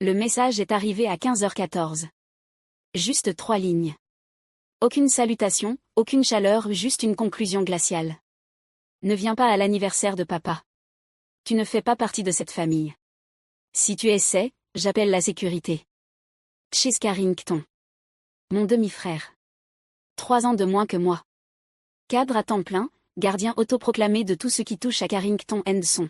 Le message est arrivé à 15h14. Juste 3 lignes. Aucune salutation, aucune chaleur, juste une conclusion glaciale. Ne viens pas à l'anniversaire de papa. Tu ne fais pas partie de cette famille. Si tu essaies, j'appelle la sécurité. Chase Carrington. Mon demi-frère. 3 ans de moins que moi. Cadre à temps plein, gardien autoproclamé de tout ce qui touche à Carrington & Son.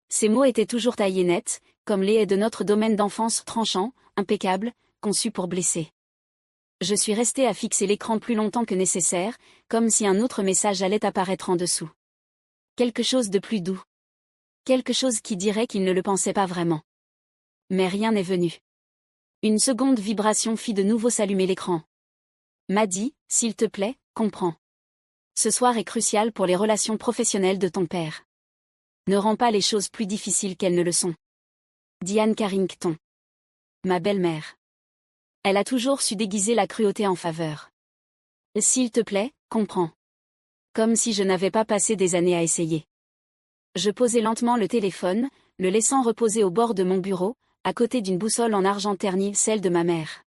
Ces mots étaient toujours taillés net, comme les haies de notre domaine d'enfance, tranchants, impeccables, conçus pour blesser. Je suis resté à fixer l'écran plus longtemps que nécessaire, comme si un autre message allait apparaître en dessous. Quelque chose de plus doux. Quelque chose qui dirait qu'il ne le pensait pas vraiment. Mais rien n'est venu. Une seconde vibration fit de nouveau s'allumer l'écran. M'a dit, s'il te plaît, comprends. Ce soir est crucial pour les relations professionnelles de ton père. Ne rends pas les choses plus difficiles qu'elles ne le sont. Diane Carrington. Ma belle-mère. Elle a toujours su déguiser la cruauté en faveur. S'il te plaît, comprends. Comme si je n'avais pas passé des années à essayer. Je posai lentement le téléphone, le laissant reposer au bord de mon bureau, à côté d'une boussole en argent terni, celle de ma mère.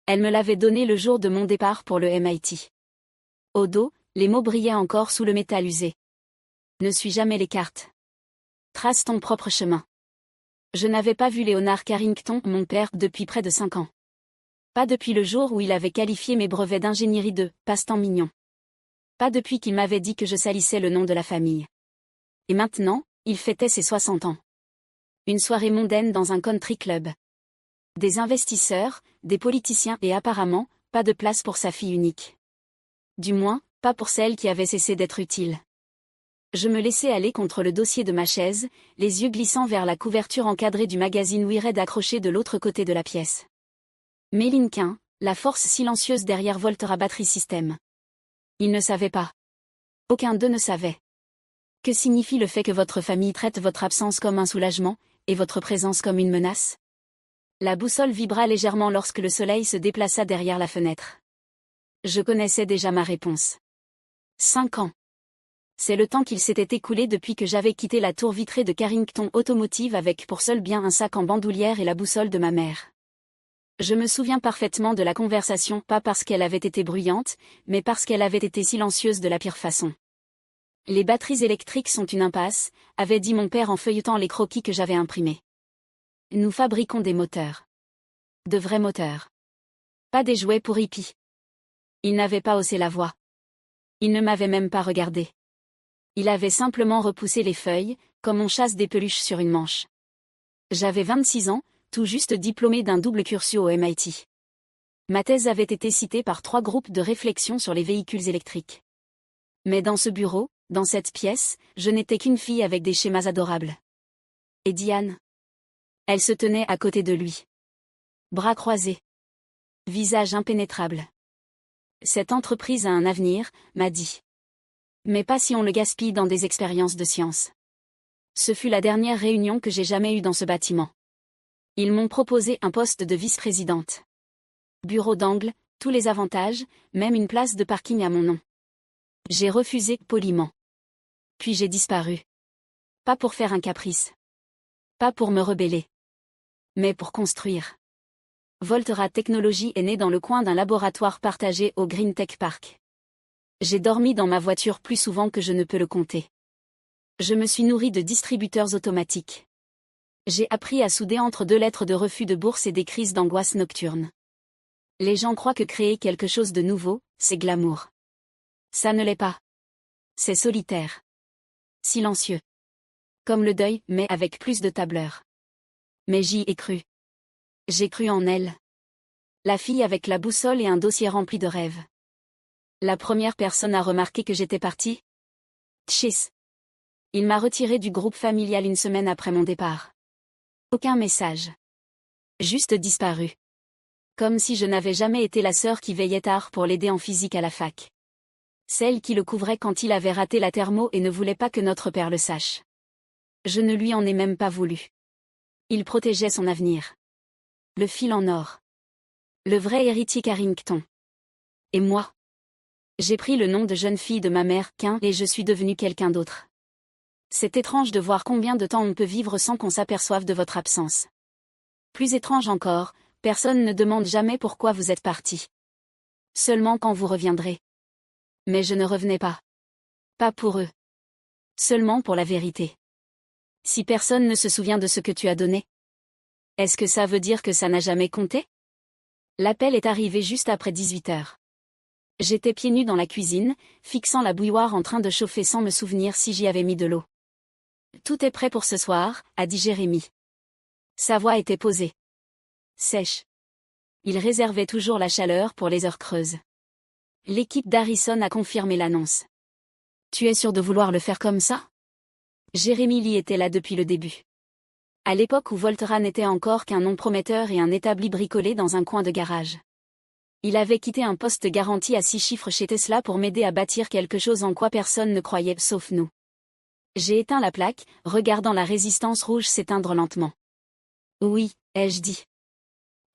Elle me l'avait donnée le jour de mon départ pour le MIT. Au dos, les mots brillaient encore sous le métal usé. Ne suis jamais les cartes. Trace ton propre chemin. Je n'avais pas vu Léonard Carrington, mon père, depuis près de 5 ans. Pas depuis le jour où il avait qualifié mes brevets d'ingénierie de « passe-temps mignon ». Pas depuis qu'il m'avait dit que je salissais le nom de la famille. Et maintenant, il fêtait ses 60 ans. Une soirée mondaine dans un country club. Des investisseurs, des politiciens et apparemment, pas de place pour sa fille unique. Du moins, pas pour celle qui avait cessé d'être utile. Je me laissai aller contre le dossier de ma chaise, les yeux glissant vers la couverture encadrée du magazine We Read accroché de l'autre côté de la pièce. Mélinquin, la force silencieuse derrière Volterra Battery System. Ils ne savaient pas. Aucun d'eux ne savait. Que signifie le fait que votre famille traite votre absence comme un soulagement, et votre présence comme une menace? La boussole vibra légèrement lorsque le soleil se déplaça derrière la fenêtre. Je connaissais déjà ma réponse. 5 ans. C'est le temps qu'il s'était écoulé depuis que j'avais quitté la tour vitrée de Carrington Automotive avec pour seul bien un sac en bandoulière et la boussole de ma mère. Je me souviens parfaitement de la conversation, pas parce qu'elle avait été bruyante, mais parce qu'elle avait été silencieuse de la pire façon. Les batteries électriques sont une impasse, avait dit mon père en feuilletant les croquis que j'avais imprimés. Nous fabriquons des moteurs. De vrais moteurs. Pas des jouets pour hippies. Il n'avait pas haussé la voix. Il ne m'avait même pas regardé. Il avait simplement repoussé les feuilles, comme on chasse des peluches sur une manche. J'avais 26 ans, tout juste diplômé d'un double cursus au MIT. Ma thèse avait été citée par 3 groupes de réflexion sur les véhicules électriques. Mais dans ce bureau, dans cette pièce, je n'étais qu'une fille avec des schémas adorables. Et Diane? Elle se tenait à côté de lui. Bras croisés. Visage impénétrable. Cette entreprise a un avenir, m'a dit. Mais pas si on le gaspille dans des expériences de science. Ce fut la dernière réunion que j'ai jamais eue dans ce bâtiment. Ils m'ont proposé un poste de vice-présidente. Bureau d'angle, tous les avantages, même une place de parking à mon nom. J'ai refusé poliment. Puis j'ai disparu. Pas pour faire un caprice. Pas pour me rebeller. Mais pour construire. Volterra Technologies est né dans le coin d'un laboratoire partagé au Green Tech Park. J'ai dormi dans ma voiture plus souvent que je ne peux le compter. Je me suis nourri de distributeurs automatiques. J'ai appris à souder entre 2 lettres de refus de bourse et des crises d'angoisse nocturne. Les gens croient que créer quelque chose de nouveau, c'est glamour. Ça ne l'est pas. C'est solitaire. Silencieux. Comme le deuil, mais avec plus de tableur. Mais j'y ai cru. J'ai cru en elle. La fille avec la boussole et un dossier rempli de rêves. La première personne à remarquer que j'étais partie? Chase. Il m'a retiré du groupe familial une semaine après mon départ. Aucun message. Juste disparu. Comme si je n'avais jamais été la sœur qui veillait tard pour l'aider en physique à la fac. Celle qui le couvrait quand il avait raté la thermo et ne voulait pas que notre père le sache. Je ne lui en ai même pas voulu. Il protégeait son avenir. Le fil en or. Le vrai héritier Carrington. Et moi? J'ai pris le nom de jeune fille de ma mère, et je suis devenue quelqu'un d'autre. C'est étrange de voir combien de temps on peut vivre sans qu'on s'aperçoive de votre absence. Plus étrange encore, personne ne demande jamais pourquoi vous êtes parti. Seulement quand vous reviendrez. Mais je ne revenais pas. Pas pour eux. Seulement pour la vérité. Si personne ne se souvient de ce que tu as donné. Est-ce que ça veut dire que ça n'a jamais compté? L'appel est arrivé juste après 18 heures. J'étais pieds nus dans la cuisine, fixant la bouilloire en train de chauffer sans me souvenir si j'y avais mis de l'eau. Tout est prêt pour ce soir, a dit Jérémy. Sa voix était posée. Sèche. Il réservait toujours la chaleur pour les heures creuses. L'équipe d'Harrison a confirmé l'annonce. Tu es sûr de vouloir le faire comme ça? Jérémy Lee était là depuis le début. À l'époque où Voltera n'était encore qu'un nom prometteur et un établi bricolé dans un coin de garage. Il avait quitté un poste garanti à 6 chiffres chez Tesla pour m'aider à bâtir quelque chose en quoi personne ne croyait sauf nous. J'ai éteint la plaque, regardant la résistance rouge s'éteindre lentement. Oui, ai-je dit.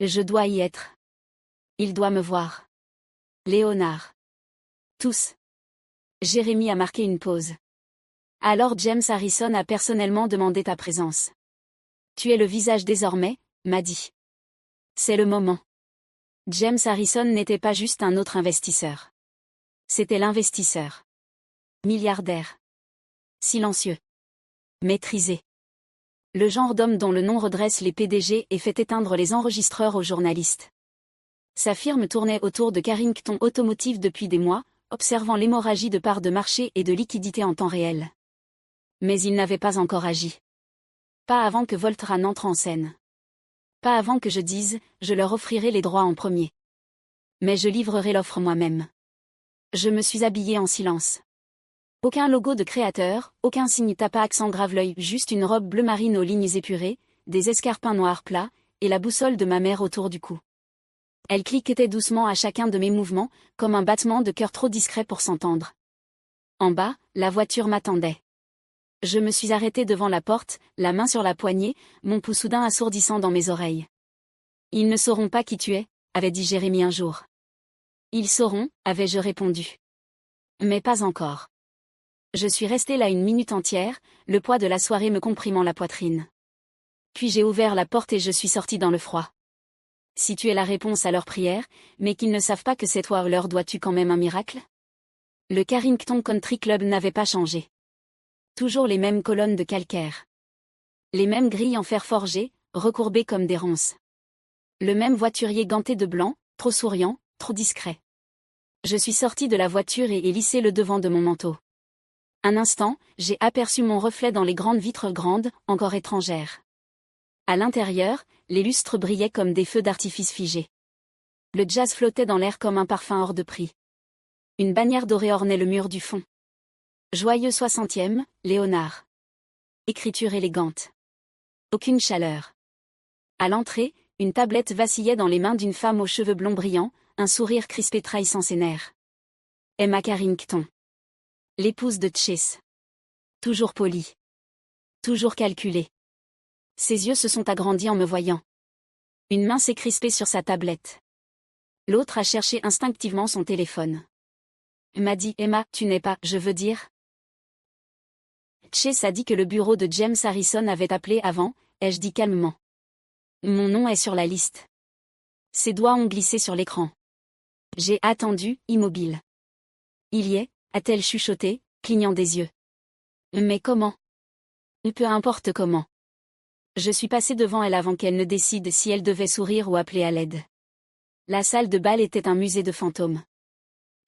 Je dois y être. Il doit me voir. Léonard. Tous. Jérémy a marqué une pause. Alors James Harrison a personnellement demandé ta présence. Tu es le visage désormais, m'a dit. C'est le moment. James Harrison n'était pas juste un autre investisseur. C'était l'investisseur. Milliardaire. Silencieux. Maîtrisé. Le genre d'homme dont le nom redresse les PDG et fait éteindre les enregistreurs aux journalistes. Sa firme tournait autour de Carrington Automotive depuis des mois, observant l'hémorragie de parts de marché et de liquidités en temps réel. Mais il n'avait pas encore agi. Pas avant que Voltera n'entre en scène. Pas avant que je dise, je leur offrirai les droits en premier. Mais je livrerai l'offre moi-même. Je me suis habillé en silence. Aucun logo de créateur, aucun signe tape à accent grave l'œil, juste une robe bleu marine aux lignes épurées, des escarpins noirs plats, et la boussole de ma mère autour du cou. Elle cliquetait doucement à chacun de mes mouvements, comme un battement de cœur trop discret pour s'entendre. En bas, la voiture m'attendait. Je me suis arrêté devant la porte, la main sur la poignée, mon pouls soudain assourdissant dans mes oreilles. Ils ne sauront pas qui tu es, avait dit Jérémy un jour. Ils sauront, avais-je répondu. Mais pas encore. Je suis resté là une minute entière, le poids de la soirée me comprimant la poitrine. Puis j'ai ouvert la porte et je suis sorti dans le froid. Si tu es la réponse à leurs prières, mais qu'ils ne savent pas que c'est toi, leur dois-tu quand même un miracle? Le Carrington Country Club n'avait pas changé. Toujours les mêmes colonnes de calcaire. Les mêmes grilles en fer forgé, recourbées comme des ronces. Le même voiturier ganté de blanc, trop souriant, trop discret. Je suis sorti de la voiture et ai lissé le devant de mon manteau. Un instant, j'ai aperçu mon reflet dans les grandes vitres grandes, encore étrangères. À l'intérieur, les lustres brillaient comme des feux d'artifice figés. Le jazz flottait dans l'air comme un parfum hors de prix. Une bannière dorée ornait le mur du fond. Joyeux 60e, Léonard. Écriture élégante. Aucune chaleur. À l'entrée, une tablette vacillait dans les mains d'une femme aux cheveux blonds brillants, un sourire crispé trahissant ses nerfs. Emma Carrington. L'épouse de Chase. Toujours polie. Toujours calculée. Ses yeux se sont agrandis en me voyant. Une main s'est crispée sur sa tablette. L'autre a cherché instinctivement son téléphone. M'a dit Emma, tu n'es pas, je veux dire. Chase a dit que le bureau de James Harrison avait appelé avant, ai-je dit calmement. Mon nom est sur la liste. Ses doigts ont glissé sur l'écran. J'ai attendu, immobile. Il y est, a-t-elle chuchoté, clignant des yeux. Mais comment? Peu importe comment. Je suis passé devant elle avant qu'elle ne décide si elle devait sourire ou appeler à l'aide. La salle de bal était un musée de fantômes.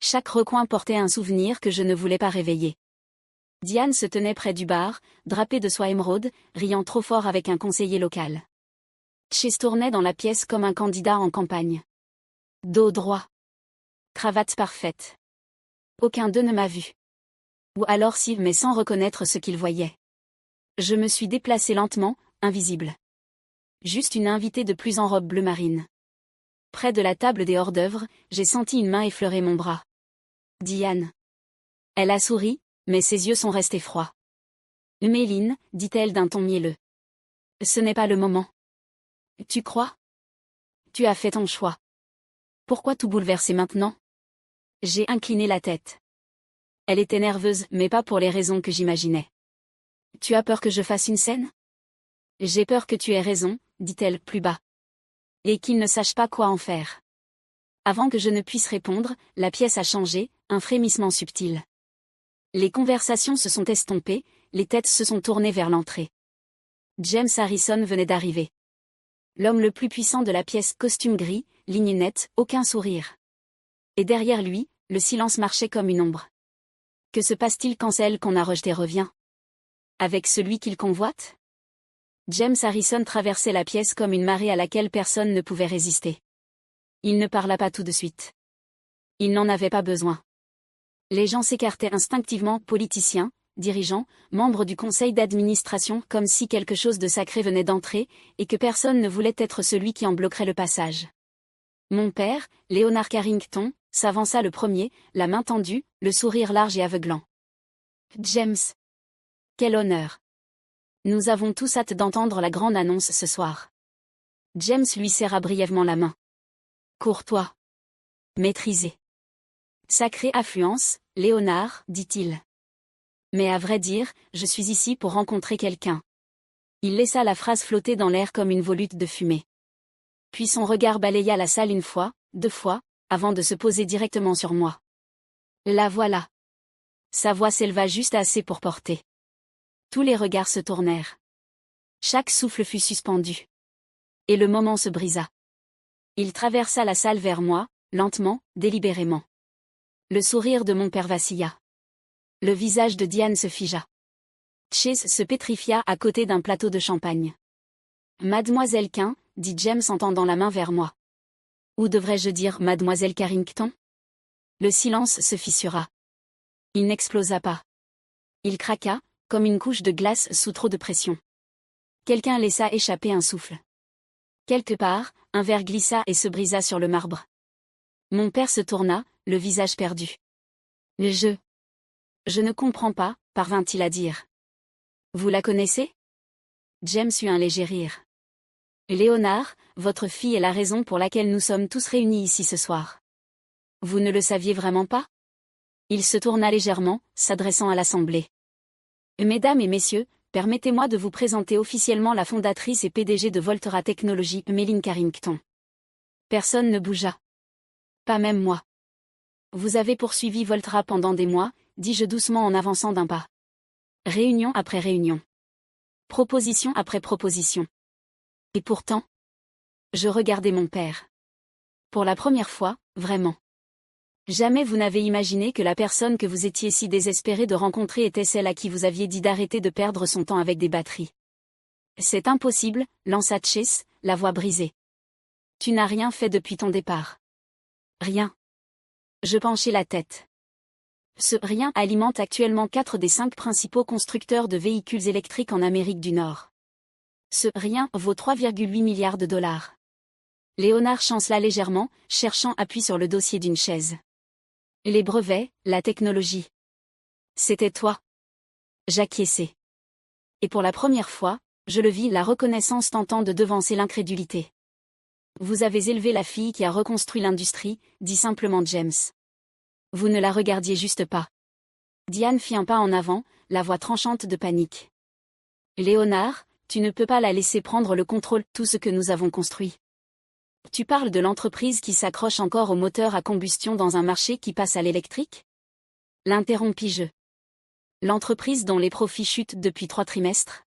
Chaque recoin portait un souvenir que je ne voulais pas réveiller. Diane se tenait près du bar, drapée de soie émeraude, riant trop fort avec un conseiller local. Chase tournait dans la pièce comme un candidat en campagne. Dos droit. Cravate parfaite. Aucun d'eux ne m'a vu. Ou alors si, mais sans reconnaître ce qu'ils voyaient. Je me suis déplacé lentement, invisible. Juste une invitée de plus en robe bleu marine. Près de la table des hors-d'œuvre, j'ai senti une main effleurer mon bras. Diane. Elle a souri, mais ses yeux sont restés froids. Méline, dit-elle d'un ton mielleux. Ce n'est pas le moment. Tu crois? Tu as fait ton choix. Pourquoi tout bouleverser maintenant? J'ai incliné la tête. Elle était nerveuse, mais pas pour les raisons que j'imaginais. Tu as peur que je fasse une scène? J'ai peur que tu aies raison, dit-elle plus bas. Et qu'il ne sache pas quoi en faire. Avant que je ne puisse répondre, la pièce a changé, un frémissement subtil. Les conversations se sont estompées, les têtes se sont tournées vers l'entrée. James Harrison venait d'arriver. L'homme le plus puissant de la pièce, costume gris, ligne nette, aucun sourire. Et derrière lui, le silence marchait comme une ombre. Que se passe-t-il quand celle qu'on a rejetée revient? Avec celui qu'il convoite? James Harrison traversait la pièce comme une marée à laquelle personne ne pouvait résister. Il ne parla pas tout de suite. Il n'en avait pas besoin. Les gens s'écartaient instinctivement, politiciens, dirigeants, membres du conseil d'administration, comme si quelque chose de sacré venait d'entrer, et que personne ne voulait être celui qui en bloquerait le passage. Mon père, Leonard Carrington, s'avança le premier, la main tendue, le sourire large et aveuglant. James. Quel honneur. Nous avons tous hâte d'entendre la grande annonce ce soir. James lui serra brièvement la main. Courtois. Maîtrisé. Sacrée affluence, Léonard, dit-il. Mais à vrai dire, je suis ici pour rencontrer quelqu'un. Il laissa la phrase flotter dans l'air comme une volute de fumée. Puis son regard balaya la salle une fois, deux fois, avant de se poser directement sur moi. La voilà. Sa voix s'éleva juste assez pour porter. Tous les regards se tournèrent. Chaque souffle fut suspendu. Et le moment se brisa. Il traversa la salle vers moi, lentement, délibérément. Le sourire de mon père vacilla. Le visage de Diane se figea. Chase se pétrifia à côté d'un plateau de champagne. Mademoiselle Quin, dit James en tendant la main vers moi. Ou devrais-je dire Mademoiselle Carrington? Le silence se fissura. Il n'explosa pas. Il craqua, comme une couche de glace sous trop de pression. Quelqu'un laissa échapper un souffle. Quelque part, un verre glissa et se brisa sur le marbre. Mon père se tourna, le visage perdu. Je ne comprends pas, parvint-il à dire. Vous la connaissez? James eut un léger rire. Léonard, votre fille est la raison pour laquelle nous sommes tous réunis ici ce soir. Vous ne le saviez vraiment pas? Il se tourna légèrement, s'adressant à l'assemblée. Mesdames et messieurs, permettez-moi de vous présenter officiellement la fondatrice et PDG de Volterra Technologies, Méline Carrington. Personne ne bougea. Pas même moi. Vous avez poursuivi Volterra pendant des mois, dis-je doucement en avançant d'un pas. Réunion après réunion. Proposition après proposition. Et pourtant, je regardais mon père. Pour la première fois, vraiment. Jamais vous n'avez imaginé que la personne que vous étiez si désespéré de rencontrer était celle à qui vous aviez dit d'arrêter de perdre son temps avec des batteries. C'est impossible, lança Chase, la voix brisée. Tu n'as rien fait depuis ton départ. Rien. Je penchai la tête. Ce rien alimente actuellement 4 des 5 principaux constructeurs de véhicules électriques en Amérique du Nord. Ce rien vaut 3,8 milliards de dollars. Léonard chancela légèrement, cherchant appui sur le dossier d'une chaise. Les brevets, la technologie. C'était toi. J'acquiesçai. Et pour la première fois, je le vis, la reconnaissance tentant de devancer l'incrédulité. Vous avez élevé la fille qui a reconstruit l'industrie, dit simplement James. Vous ne la regardiez juste pas. Diane fit un pas en avant, la voix tranchante de panique. Léonard, tu ne peux pas la laisser prendre le contrôle de tout ce que nous avons construit. Tu parles de l'entreprise qui s'accroche encore au moteur à combustion dans un marché qui passe à l'électrique? L'interrompis-je. L'entreprise dont les profits chutent depuis 3 trimestres?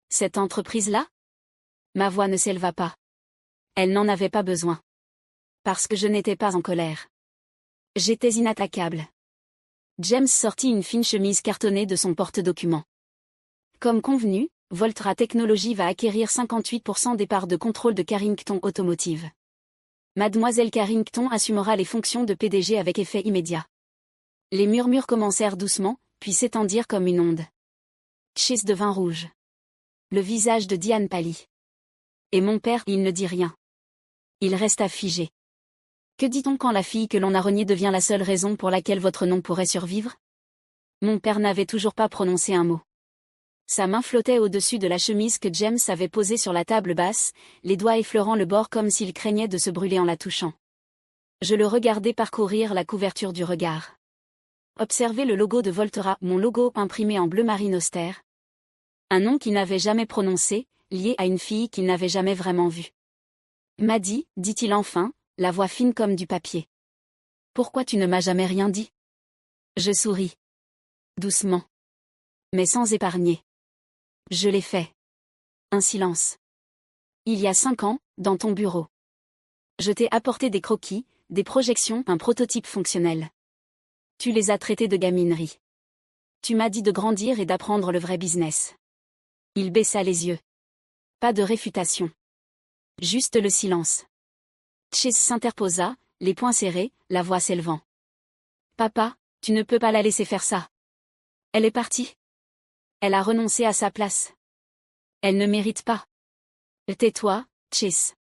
Cette entreprise-là? Ma voix ne s'éleva pas. Elle n'en avait pas besoin. Parce que je n'étais pas en colère. J'étais inattaquable. James sortit une fine chemise cartonnée de son porte-documents. Comme convenu, Volterra Technologies va acquérir 58% des parts de contrôle de Carrington Automotive. Mademoiselle Carrington assumera les fonctions de PDG avec effet immédiat. Les murmures commencèrent doucement, puis s'étendirent comme une onde. Chase devint rouge. Le visage de Diane pâlit. Et mon père, il ne dit rien. Il resta figé. Que dit-on quand la fille que l'on a reniée devient la seule raison pour laquelle votre nom pourrait survivre? Mon père n'avait toujours pas prononcé un mot. Sa main flottait au-dessus de la chemise que James avait posée sur la table basse, les doigts effleurant le bord comme s'il craignait de se brûler en la touchant. Je le regardais parcourir la couverture du regard. Observer le logo de Volterra, mon logo imprimé en bleu marine austère. Un nom qu'il n'avait jamais prononcé, lié à une fille qu'il n'avait jamais vraiment vue. Maddie, dit-il enfin, la voix fine comme du papier. Pourquoi tu ne m'as jamais rien dit? Je souris. Doucement. Mais sans épargner. Je l'ai fait. Un silence. Il y a 5 ans, dans ton bureau. Je t'ai apporté des croquis, des projections, un prototype fonctionnel. Tu les as traités de gaminerie. Tu m'as dit de grandir et d'apprendre le vrai business. Il baissa les yeux. Pas de réfutation. Juste le silence. Chase s'interposa, les poings serrés, la voix s'élevant. Papa, tu ne peux pas la laisser faire ça. Elle est partie. Elle a renoncé à sa place. Elle ne mérite pas. Tais-toi, Chase.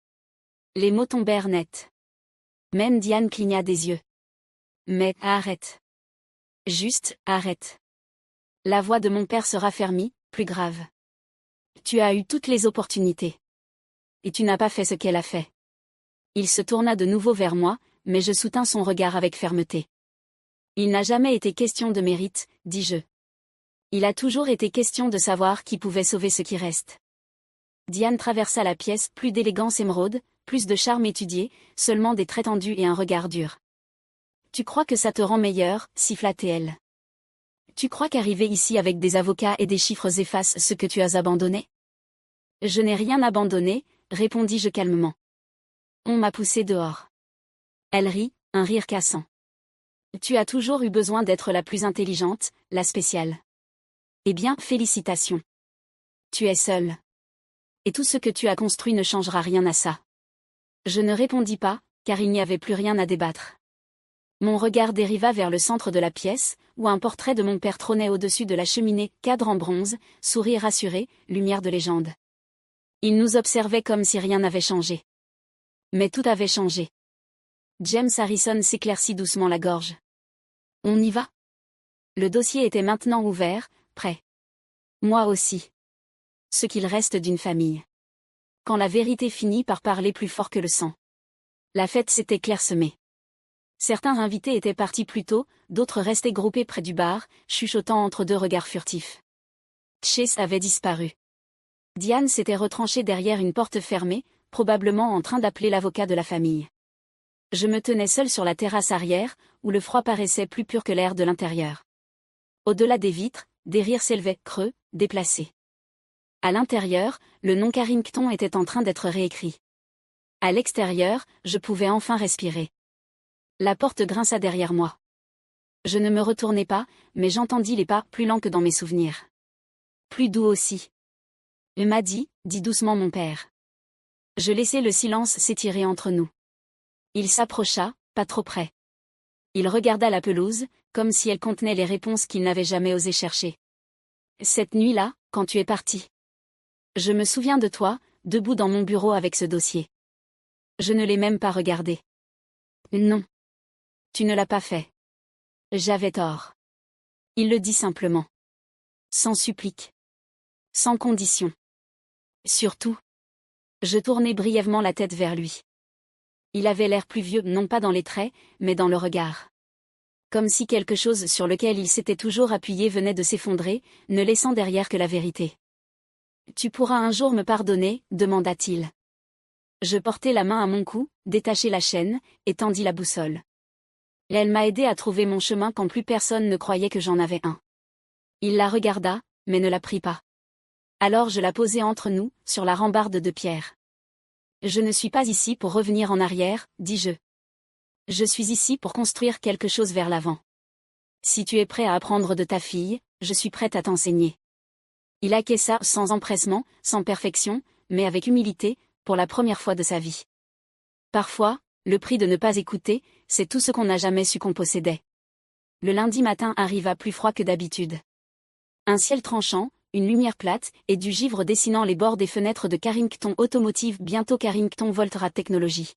Les mots tombèrent net. Même Diane cligna des yeux. Mais arrête. Juste, arrête. La voix de mon père se raffermit, plus grave. Tu as eu toutes les opportunités. Et tu n'as pas fait ce qu'elle a fait. Il se tourna de nouveau vers moi, mais je soutins son regard avec fermeté. Il n'a jamais été question de mérite, dis-je. Il a toujours été question de savoir qui pouvait sauver ce qui reste. Diane traversa la pièce, plus d'élégance émeraude, plus de charme étudié, seulement des traits tendus et un regard dur. Tu crois que ça te rend meilleur, siffla-t-elle. Tu crois qu'arriver ici avec des avocats et des chiffres efface ce que tu as abandonné? Je n'ai rien abandonné, répondis-je calmement. On m'a poussé dehors. Elle rit, un rire cassant. Tu as toujours eu besoin d'être la plus intelligente, la spéciale. Eh bien, félicitations. Tu es seule. Et tout ce que tu as construit ne changera rien à ça. Je ne répondis pas, car il n'y avait plus rien à débattre. Mon regard dériva vers le centre de la pièce, où un portrait de mon père trônait au-dessus de la cheminée, cadre en bronze, sourire rassuré, lumière de légende. Il nous observait comme si rien n'avait changé. Mais tout avait changé. James Harrison s'éclaircit doucement la gorge. On y va? Le dossier était maintenant ouvert, prêt. Moi aussi. Ce qu'il reste d'une famille. Quand la vérité finit par parler plus fort que le sang. La fête s'était clairsemée. Certains invités étaient partis plus tôt, d'autres restaient groupés près du bar, chuchotant entre deux regards furtifs. Chase avait disparu. Diane s'était retranchée derrière une porte fermée, probablement en train d'appeler l'avocat de la famille. Je me tenais seul sur la terrasse arrière, où le froid paraissait plus pur que l'air de l'intérieur. Au-delà des vitres, des rires s'élevaient, creux, déplacés. À l'intérieur, le nom Carrington était en train d'être réécrit. À l'extérieur, je pouvais enfin respirer. La porte grinça derrière moi. Je ne me retournai pas, mais j'entendis les pas plus lents que dans mes souvenirs. Plus doux aussi. Maddie, dit doucement mon père. Je laissai le silence s'étirer entre nous. Il s'approcha, pas trop près. Il regarda la pelouse, comme si elle contenait les réponses qu'il n'avait jamais osé chercher. Cette nuit-là, quand tu es parti. Je me souviens de toi, debout dans mon bureau avec ce dossier. Je ne l'ai même pas regardé. Non. Tu ne l'as pas fait. J'avais tort. Il le dit simplement. Sans supplique. Sans condition. Surtout. Je tournai brièvement la tête vers lui. Il avait l'air plus vieux, non pas dans les traits, mais dans le regard. Comme si quelque chose sur lequel il s'était toujours appuyé venait de s'effondrer, ne laissant derrière que la vérité. Tu pourras un jour me pardonner, demanda-t-il. Je portai la main à mon cou, détachai la chaîne, et tendis la boussole. Elle m'a aidé à trouver mon chemin quand plus personne ne croyait que j'en avais un. Il la regarda, mais ne la prit pas. Alors je la posai entre nous, sur la rambarde de pierre. Je ne suis pas ici pour revenir en arrière, dis-je. Je suis ici pour construire quelque chose vers l'avant. Si tu es prêt à apprendre de ta fille, je suis prête à t'enseigner. Il acquiesça sans empressement, sans perfection, mais avec humilité, pour la première fois de sa vie. Parfois, le prix de ne pas écouter, c'est tout ce qu'on n'a jamais su qu'on possédait. Le lundi matin arriva plus froid que d'habitude. Un ciel tranchant, une lumière plate, et du givre dessinant les bords des fenêtres de Carrington Automotive, bientôt Carrington Voltrad Technology.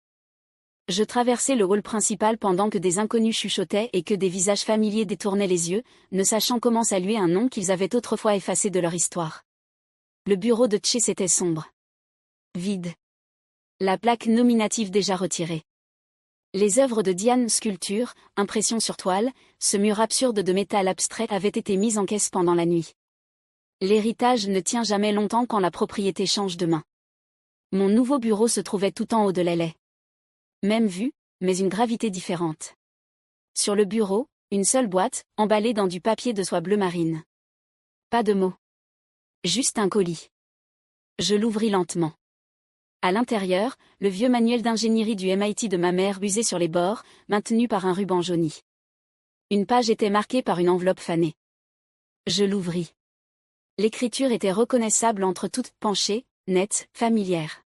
Je traversai le hall principal pendant que des inconnus chuchotaient et que des visages familiers détournaient les yeux, ne sachant comment saluer un nom qu'ils avaient autrefois effacé de leur histoire. Le bureau de Chase était sombre. Vide. La plaque nominative déjà retirée. Les œuvres de Diane, sculptures, impressions sur toile, ce mur absurde de métal abstrait avaient été mises en caisse pendant la nuit. L'héritage ne tient jamais longtemps quand la propriété change de main. Mon nouveau bureau se trouvait tout en haut de l'aile. Même vue, mais une gravité différente. Sur le bureau, une seule boîte, emballée dans du papier de soie bleu marine. Pas de mots. Juste un colis. Je l'ouvris lentement. À l'intérieur, le vieux manuel d'ingénierie du MIT de ma mère usé sur les bords, maintenu par un ruban jauni. Une page était marquée par une enveloppe fanée. Je l'ouvris. L'écriture était reconnaissable entre toutes, penchée, nette, familière.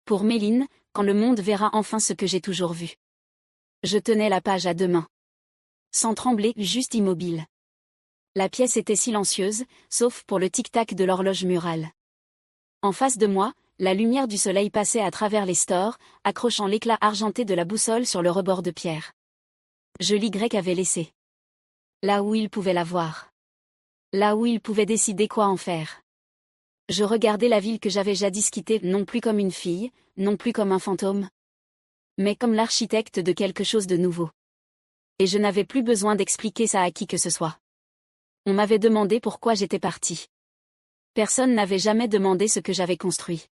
Pour Méline, quand le monde verra enfin ce que j'ai toujours vu. Je tenais la page à deux mains. Sans trembler, juste immobile. La pièce était silencieuse, sauf pour le tic-tac de l'horloge murale. En face de moi, la lumière du soleil passait à travers les stores, accrochant l'éclat argenté de la boussole sur le rebord de pierre. Y avait laissé. Là où il pouvait la voir. Là où il pouvait décider quoi en faire. Je regardais la ville que j'avais jadis quittée non plus comme une fille, non plus comme un fantôme, mais comme l'architecte de quelque chose de nouveau. Et je n'avais plus besoin d'expliquer ça à qui que ce soit. On m'avait demandé pourquoi j'étais partie. Personne n'avait jamais demandé ce que j'avais construit.